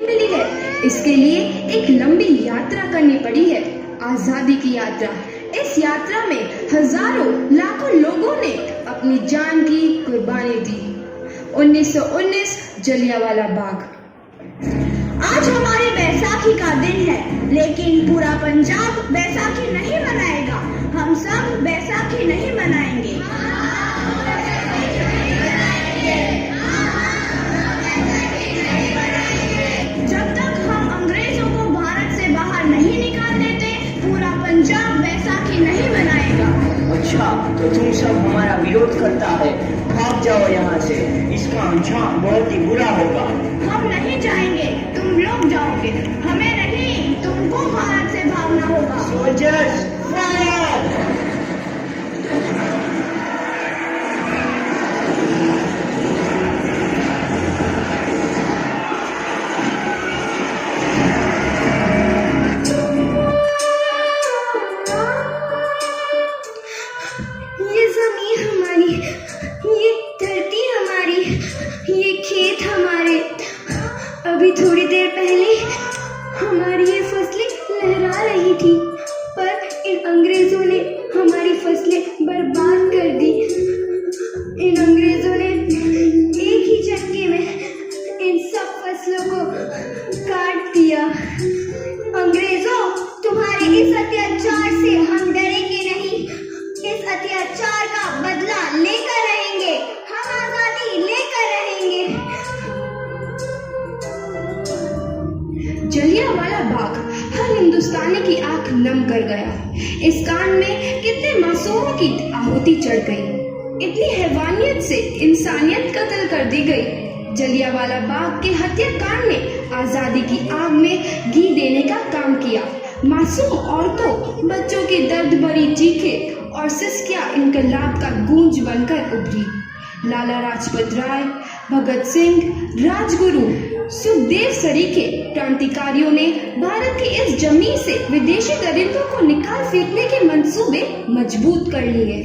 मिली है। इसके लिए एक लंबी यात्रा करनी पड़ी है, आजादी की यात्रा। इस यात्रा में हजारों लाखों लोगों ने अपनी जान की कुर्बानी दी। 1919 जलियांवाला बाग। आज हमारी बैसाखी का दिन है, लेकिन पूरा पंजाब बैसाखी नहीं मनाएगा। हम सब बैसाखी नहीं मनाएंगे। जब तक हम अंग्रेजों को भारत से बाहर नहीं निकाल देते, पूरा पंजाब बैसाखी नहीं मनाएगा। अच्छा, तो तुम सब हमारा विरोध करता है, भाग जाओ यहाँ से। इसका अंजाम बहुत ही बुरा होगा। हम नहीं जाएंगे, तुम लोग जाओगे। हमें नहीं, तुमको भारत से भागना होगा। Soldiers fire! ये जमीन हमारी, ये धरती हमारी, ये खेत हमारे। अभी थोड़ी देर पहले हमारी ये फसलें लहरा रही थी, पर इन अंग्रेजों ने हमारी फसलें बर्बाद कर दी। इन अंग्रेजों ने एक ही झटके में इन सब फसलों को काट दिया। अंग्रेजों, तुम्हारे इस अत्याचार से हम डरेंगे नहीं। इस अत्याचार का बदला लेकर रहेंगे। हम आजादी लेकर रहेंगे। जलियांवाला बाग हर हिंदुस्तानी की आंख नम कर गया। इस कांड में कितने मासूमों की आहुति चढ़ गई। इतनी हैवानियत से इंसानियत कत्ल कर दी गई। जलियांवाला बाग के हत्याकांड ने आजादी की आग में घी देने का काम किया। मासूम औरतों, बच्चों की दर्द भरी चीखें और सिसकियां इनकलाब का गूंज बनकर उभरी। लाला लाजपत राय, भगत सिंह, राजगुरु, सुखदेव सरीखे क्रांतिकारियों ने भारत की इस जमीन से विदेशी दरिंदों को निकाल फेंकने के मंसूबे मजबूत कर लिए।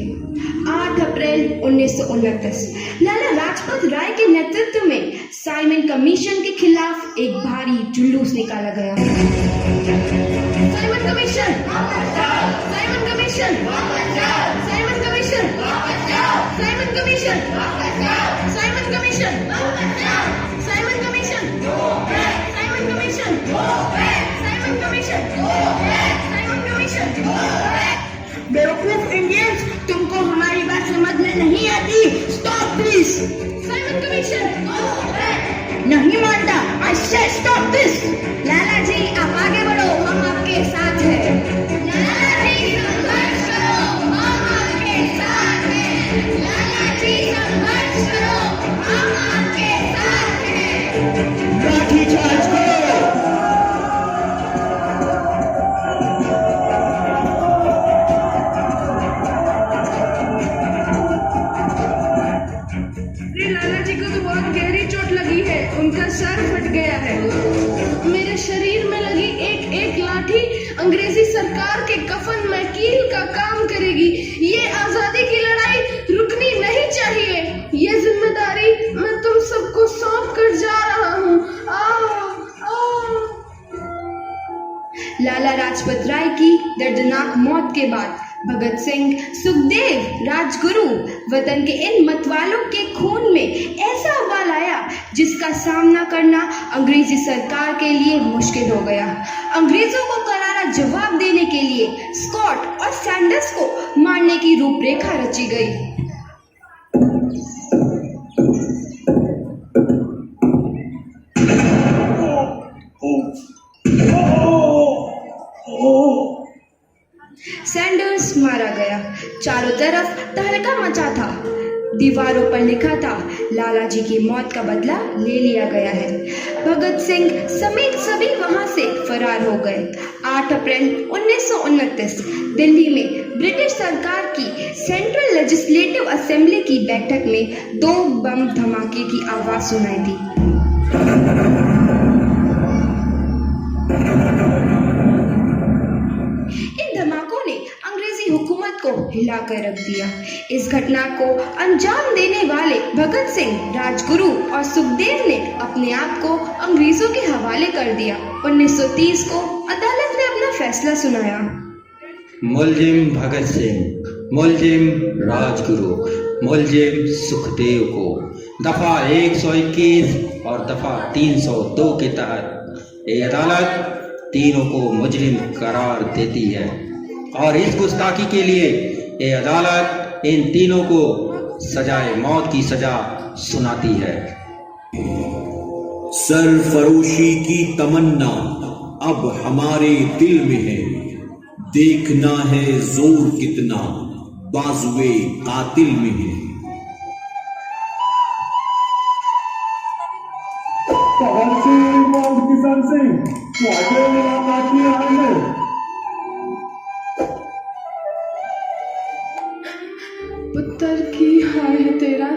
8 अप्रैल 1929 लाला लाजपत राय के नेतृत्व में साइमन कमीशन के खिलाफ एक भारी जुलूस निकाला गया। Simon commission, Simon commission, Simon commission, Simon commission, Simon commission, Simon commission, Simon commission, Simon commission, Simon commission. बेवकूफ इंडियंस, तुमको हमारी बात समझ में नहीं आती। Stop this. Simon commission. नहीं मानता। आई से स्टॉप दिस। लाला जी, आप आगे बढ़ो, हम आपके साथ हैं। लाला जी, संघर्ष करो, हम आपके साथ हैं। लाला जी, संघर्ष करो, हम आपके साथ हैं। लाठी चार्ज करो! लाला जी को तो बहुत गहरी चोट लगी है, उनका सर फट गया है। मेरे शरीर में लगी एक एक लाठी अंग्रेजी सरकार के कफन में कील का काम करेगी। ये आजादी की लड़ाई रुकनी नहीं चाहिए। ये जिम्मेदारी मैं तुम सबको सौंप कर जा रहा हूँ। लाला लाजपत राय की दर्दनाक मौत के बाद भगत सिंह, सुखदेव, राजगुरु, वतन के इन मतवालों के खून में ऐसा उबाल आया जिसका सामना करना अंग्रेजी सरकार के लिए मुश्किल हो गया। अंग्रेजों को करारा जवाब देने के लिए स्कॉट और सैंडर्स को मारने की रूपरेखा रची गई। सैंडर्स मारा गया। चारों तरफ तहलका मचा था। दीवारों पर लिखा था, लाला जी की मौत का बदला ले लिया गया है। भगत सिंह समेत सभी वहां से फरार हो गए। 8 अप्रैल 1929 दिल्ली में ब्रिटिश सरकार की सेंट्रल लेजिस्लेटिव असेंबली की बैठक में 2 बम धमाके की आवाज सुनाई दी। इन धमाकों ने अंग्रेजी हुकूमत को हिला कर रख दिया। इस घटना को अंजाम देने वाले भगत सिंह, राजगुरु और सुखदेव ने अपने आप को अंग्रेजों के हवाले कर दिया। 1930 को अदालत ने अपना फैसला सुनाया। मुलजिम भगत सिंह, मुलजिम राजगुरु, मुलजिम सुखदेव को दफा 121 और दफा 302 के तहत ये अदालत तीनों को मुजरिम करार देती है और इस गुस्ताखी के लिए ये अदालत इन तीनों को सजाए मौत की सजा सुनाती है। सरफरोशी की तमन्ना अब हमारे दिल में है, देखना है जोर कितना बाजुए कातिल में है। भगत सिंह और किशन सिंह पुत्र की हाल है तेरा।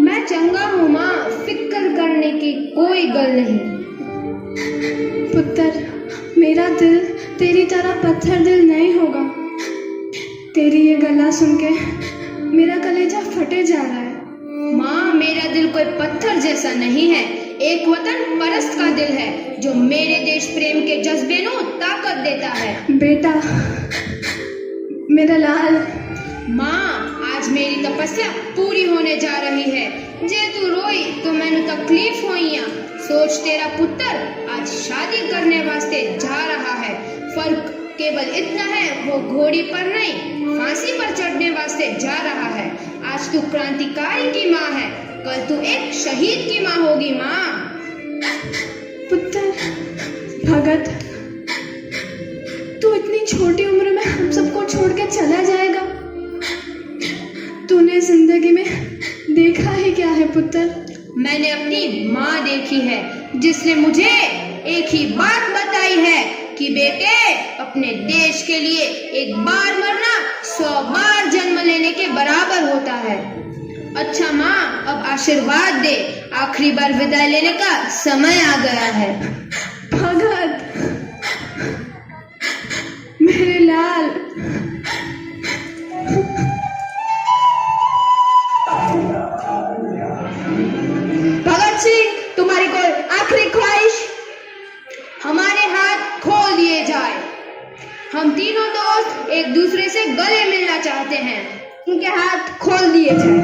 मैं चंगा हूँ माँ, फिक्र करने की कोई गल नहीं। पुत्र, मेरा दिल तेरी तरह पत्थर दिल नहीं होगा। तेरी ये गला सुन के मेरा कलेजा फटे जा रहा है। माँ, मेरा दिल कोई पत्थर जैसा नहीं है, एक वतन परस्त का दिल है जो मेरे देश प्रेम के जज्बे को ताकत देता है। बेटा, मेरा लाल। माँ, आज मेरी तपस्या पूरी होने जा रही है। जे तू रोई तो मैंने तकलीफ होई। सोच, तेरा पुत्र आज शादी करने वास्ते जा रहा है। फर्क केवल इतना है, वो घोड़ी पर नहीं फांसी पर चढ़ने वास्ते जा रहा है। आज तू क्रांतिकारी की माँ है, कल तू एक शहीद की माँ होगी। माँ। पुत्र भगत, तू इतनी छोटी उम्र में हम सबको छोड़ के चला जाएगा। तूने जिंदगी में देखा ही क्या है पुत्र? मैंने अपनी माँ देखी है, जिसने मुझे एक ही बात बताई है कि बेटे, अपने देश के लिए एक बार मरना 100 बार जन्म लेने के बराबर होता है। अच्छा माँ, अब आशीर्वाद दे, आखिरी बार विदाई लेने का समय आ गया है। भगत, मेरे लाल। भगत सिंह, तुम्हारी कोई आखिरी ख्वाहिश? हमारे हाथ खोल दिए जाए। हम तीनों दोस्त एक दूसरे से गले मिलना चाहते हैं, उनके हाथ खोल दिए जाए।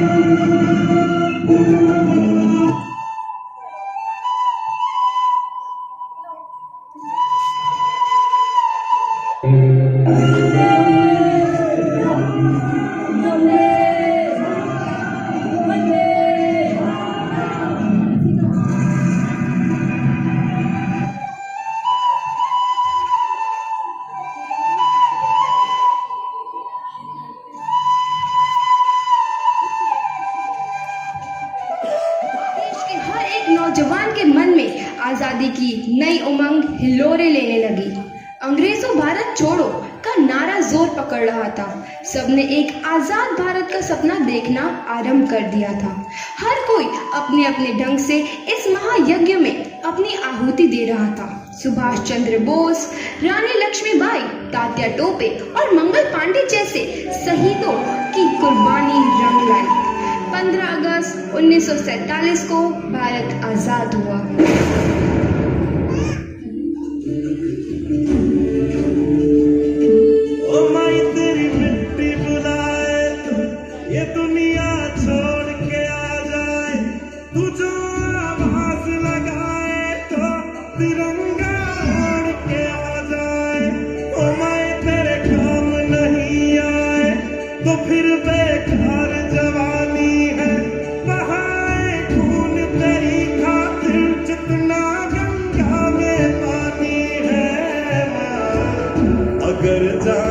नौजवान के मन में आजादी की नई उमंग हिलोरे लेने लगी। अंग्रेजों भारत छोड़ो का नारा जोर पकड़ रहा था। सबने एक आजाद भारत का सपना देखना आरंभ कर दिया था। हर कोई अपने अपने ढंग से इस महायज्ञ में अपनी आहुति दे रहा था। सुभाष चंद्र बोस, रानी लक्ष्मीबाई, तात्या टोपे और मंगल पांडे जैसे शहीदों की कुर्बानी रंग लाई। 15 अगस्त 1947 को भारत आजाद हुआ। ओ माई तेरी मिट्टी बुलाए तो ये दुनिया छोड़ के आ जाए, तू जो आवाज लगाए तो तिरंगा ओढ़ के आ जाए। ओ माई तेरे काम नहीं आए तो फिर बेकार जवानी है, बहाए खून तेरी खातिर जितना गंगा में पानी है। अगर जा